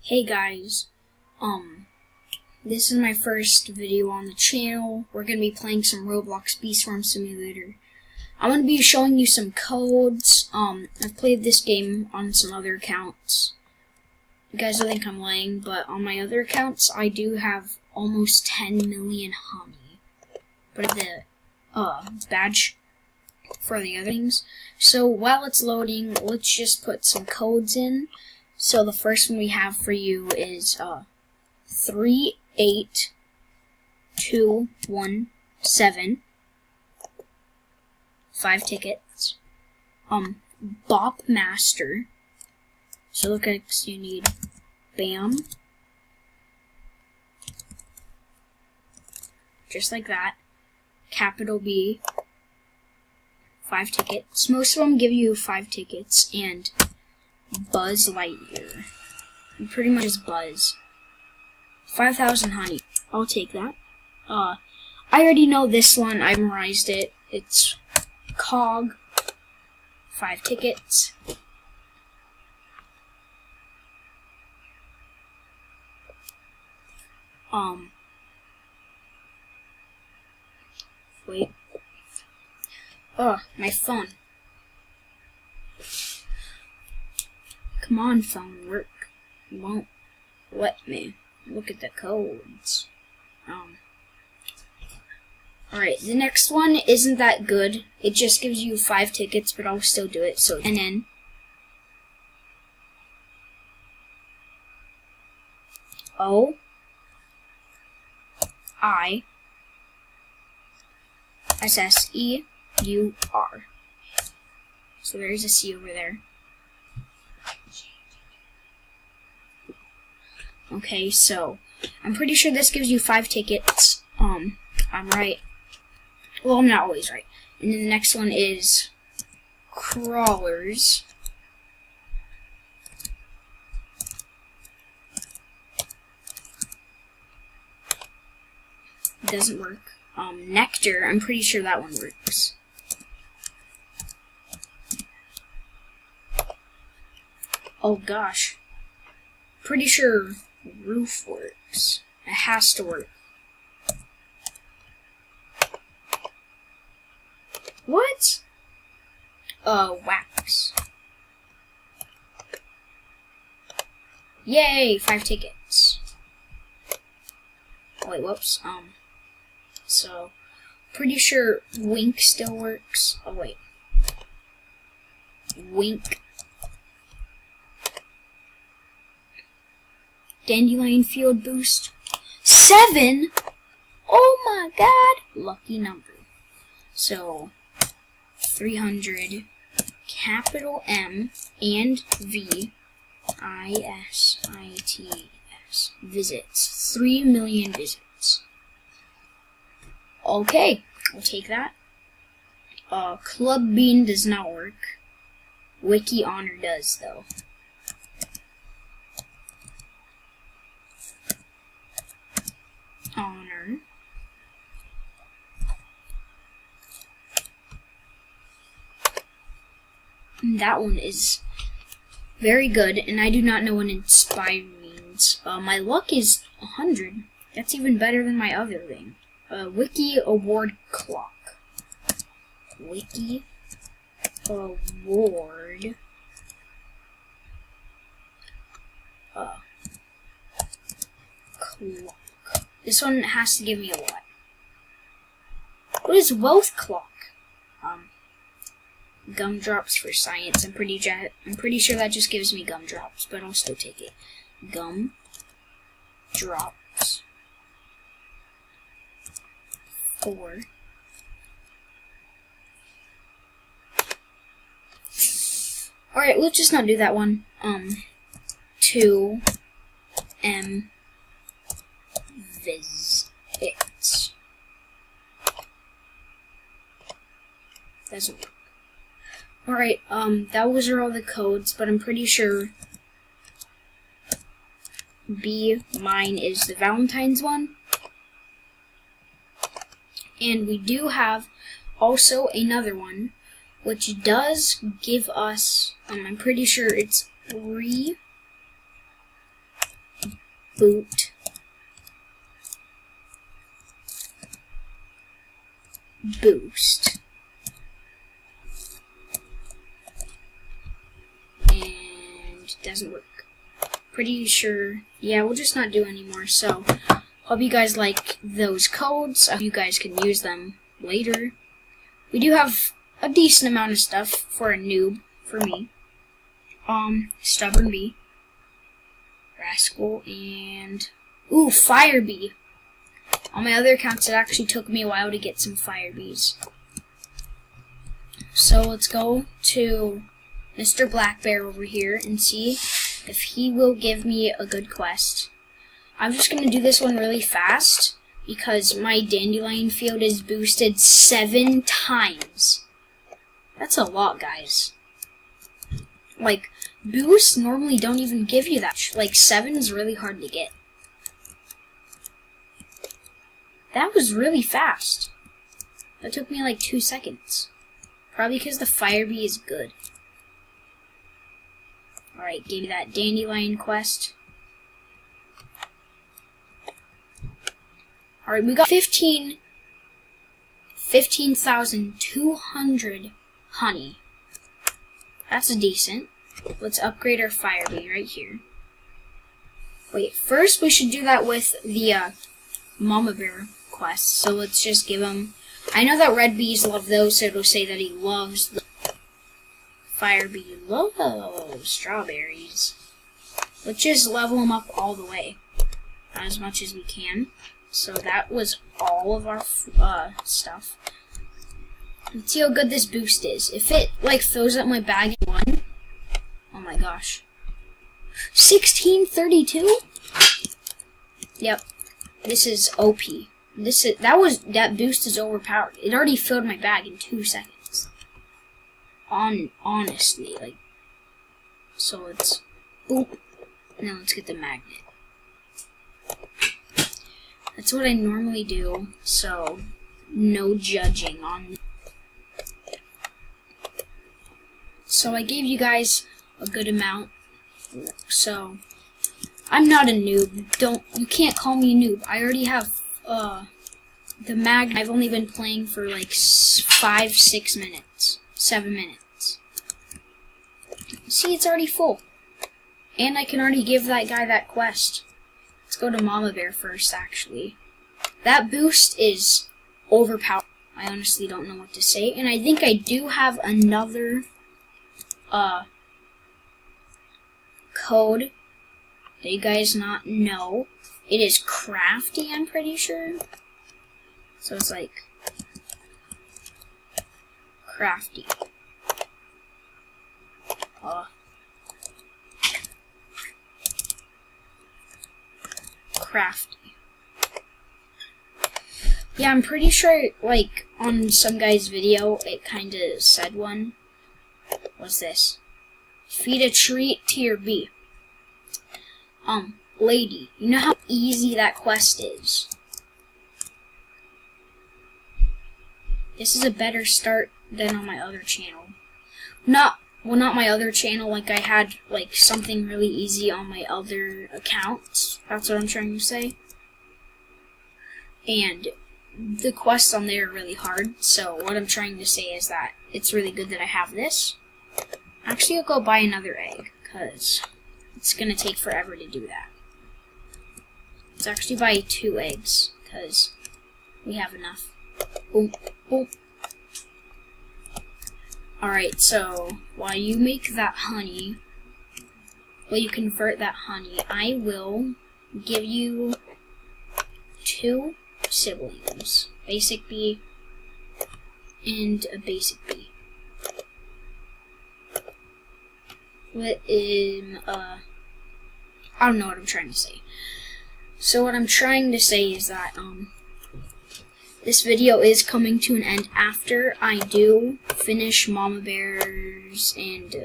Hey guys, this is my first video on the channel. We're going to be playing some Roblox Bee Swarm Simulator. I'm going to be showing you some codes. I've played this game on some other accounts. You guys will think I'm lying, but on my other accounts, I do have almost 10 million honey. But the badge for the other things. So while it's loading, let's just put some codes in. So the first one we have for you is 38217. 5 tickets. Bop Master. So look at you need bam. Just like that. Capital B. 5 tickets. Most of them give you 5 tickets, and Buzz Lightyear. Pretty much just Buzz. 5,000 honey. I'll take that. I already know this one. I memorized it. It's Cog. 5 tickets. Wait. My phone. Come on, phone, work. You won't let me. Look at the codes. Alright, the next one isn't that good. It just gives you 5 tickets, but I'll still do it. So, NN. O. I. SSEUR. So there's a C over there. Okay, so I'm pretty sure this gives you 5 tickets. I'm right. Well, I'm not always right. And then the next one is Crawlers. It doesn't work. Nectar, I'm pretty sure that one works. Oh gosh. Pretty sure Roof works. It has to work. What? Wax. Yay, 5 tickets. Oh, wait, whoops. So, pretty sure Wink still works. Oh, wait. Wink. Dandelion Field Boost. 7? Oh my god! Lucky number. So, 300, capital M and V, ISITS, visits. 3 million visits. Okay, we'll take that. Club Bean does not work. Wiki Honor does, though. Honor. And that one is very good, and I do not know what Inspire means. My luck is 100. That's even better than my other thing. Wiki Award Clock. Wiki Award Clock. This one has to give me a lot. What is Wealth Clock? Gumdrops for science. I'm pretty sure that just gives me gumdrops, but I'll still take it. Gumdrops. 4. Alright, let's just not do that one. 2 M visits. Doesn't work. Alright, those are all the codes, but I'm pretty sure B, mine is the Valentine's one. And we do have also another one, which does give us, I'm pretty sure it's boot boost. And it doesn't work. Pretty sure, yeah, we'll just not do anymore. So, hope you guys like those codes. I hope you guys can use them later. We do have a decent amount of stuff for a noob, for me. Stubborn Bee, Rascal, and Fire Bee. On my other accounts, it actually took me a while to get some Fire Bees. So let's go to Mr. Black Bear over here and see if he will give me a good quest. I'm just going to do this one really fast because my dandelion field is boosted 7 times. That's a lot, guys. Like, boosts normally don't even give you that. Like, 7 is really hard to get. That was really fast. That took me like 2 seconds. Probably because the Fire Bee is good. Alright, gave me that dandelion quest. Alright, we got 15,200 honey. That's decent. Let's upgrade our Fire Bee right here. Wait, first we should do that with the Mama Bear quest. So let's just give him... I know that red bees love those, so it'll say that he loves the Fire Bee. Loves strawberries. Let's just level him up all the way. As much as we can. So that was all of our stuff. Let's see how good this boost is. If it, like, fills up my bag in one... Oh my gosh. 1632? Yep. This is OP. That boost is overpowered. It already filled my bag in 2 seconds. Honestly, like... So let's... Boop. Now let's get the magnet. That's what I normally do, so no judging on... So I gave you guys a good amount, so I'm not a noob. You can't call me a noob. I already have the magnet. I've only been playing for like 5-6 minutes, 7 minutes. See, it's already full, and I can already give that guy that quest. Let's go to Mama Bear first, actually. That boost is overpowered. I honestly don't know what to say. And I think I do have another code that you guys not know. It is crafty, I'm pretty sure. So it's like crafty. Crafty. Yeah, I'm pretty sure, like, on some guy's video, it kind of said one. What's this? Feed a treat to your bee. Lady, you know how easy that quest is? This is a better start than on my other channel. Not my other channel, like I had, like, something really easy on my other accounts. That's what I'm trying to say. And the quests on there are really hard, so what I'm trying to say is that it's really good that I have this. Actually, I'll go buy another egg, because it's going to take forever to do that. Let's actually buy 2 eggs, because we have enough. Boom, boom. Alright, so while you make that honey, while you convert that honey, I will give you 2 siblings. Basic bee and a basic bee. I don't know what I'm trying to say. So what I'm trying to say is that, this video is coming to an end after I do finish Mama Bear's and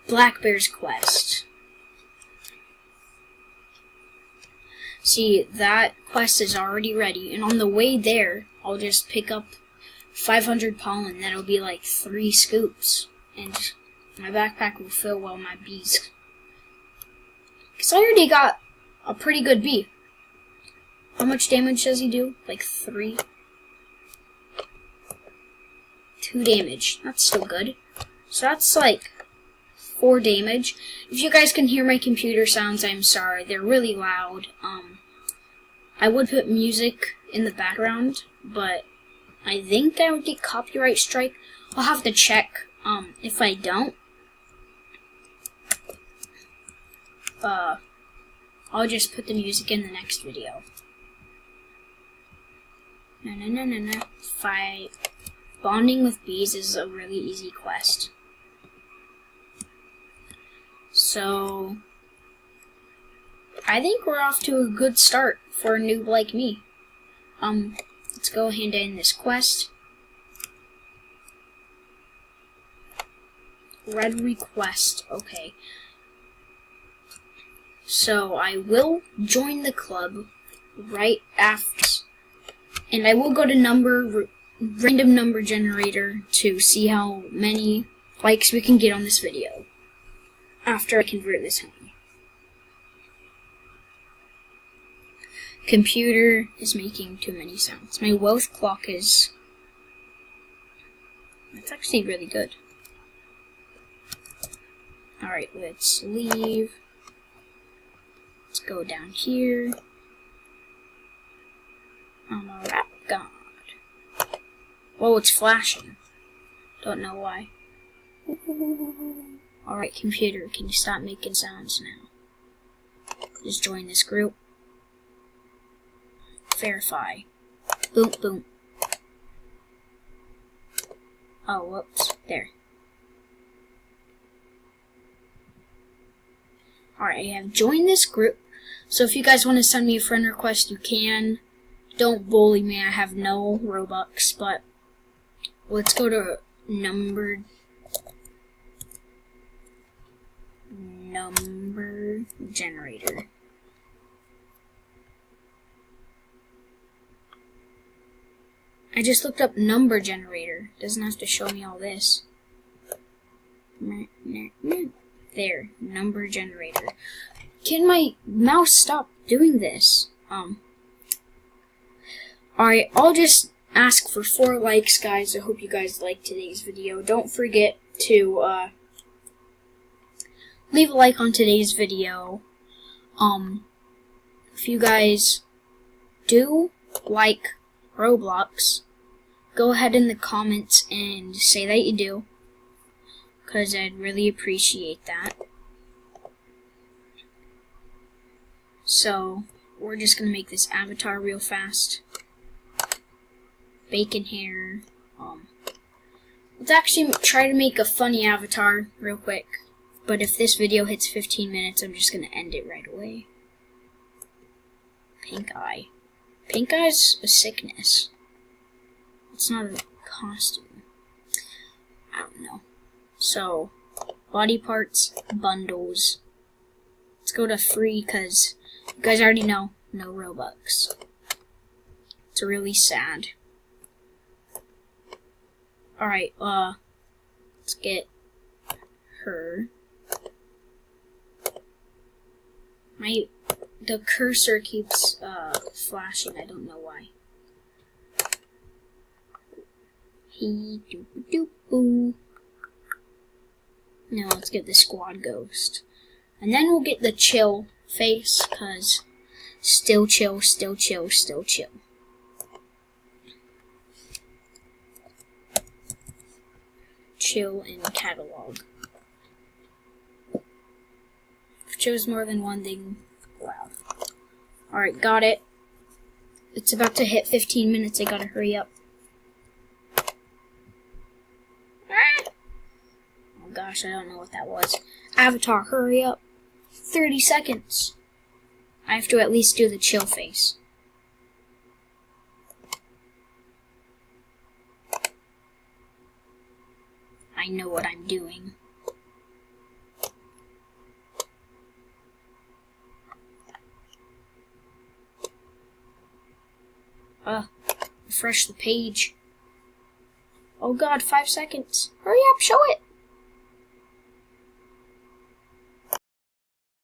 Black Bear's quest. See, that quest is already ready, and on the way there, I'll just pick up 500 pollen. That'll be like 3 scoops, and my backpack will fill while my bees Because I already got a pretty good bee. How much damage does he do? Like 3? 2 damage. That's still good. So that's like 4 damage. If you guys can hear my computer sounds, I'm sorry. They're really loud. I would put music in the background, but I think I would get copyright strike. I'll have to check. If I don't, I'll just put the music in the next video. No. Bonding with bees is a really easy quest. So, I think we're off to a good start for a noob like me. Let's go ahead and end this quest. Red request, okay. So, I will join the club right after, and I will go to random number generator to see how many likes we can get on this video after I convert this home. Computer is making too many sounds. My wealth clock is... That's actually really good. Alright, let's leave. Let's go down here. I'm a rap god. Whoa, it's flashing. Don't know why. Alright, computer, can you stop making sounds now? Just join this group. Verify. Boom, boom. Oh, whoops. There. Alright, I have joined this group. So if you guys want to send me a friend request, you can. Don't bully me, I have no Robux, but let's go to number generator. I just looked up number generator. Doesn't have to show me all this. There, number generator. Can my mouse stop doing this? Alright, I'll just ask for 4 likes, guys. I hope you guys liked today's video. Don't forget to leave a like on today's video. If you guys do like Roblox, go ahead in the comments and say that you do, because I'd really appreciate that. So, we're just going to make this avatar real fast. Bacon hair. Let's actually try to make a funny avatar real quick. But if this video hits 15 minutes, I'm just going to end it right away. Pink eye. Pink eye's a sickness. It's not a costume. I don't know. So, body parts, bundles. Let's go to free, because you guys already know, no Robux. It's really sad. Alright, let's get her. The cursor keeps, flashing, I don't know why. Now let's get the squad ghost. And then we'll get the chill face, cause still chill, still chill, still chill. Chill in catalog. If it shows more than one thing, wow. Alright, got it. It's about to hit 15 minutes, I gotta hurry up. Oh gosh, I don't know what that was. Avatar, hurry up. 30 seconds. I have to at least do the chill face. I know what I'm doing. Refresh the page. Oh god, 5 seconds. Hurry up, show it!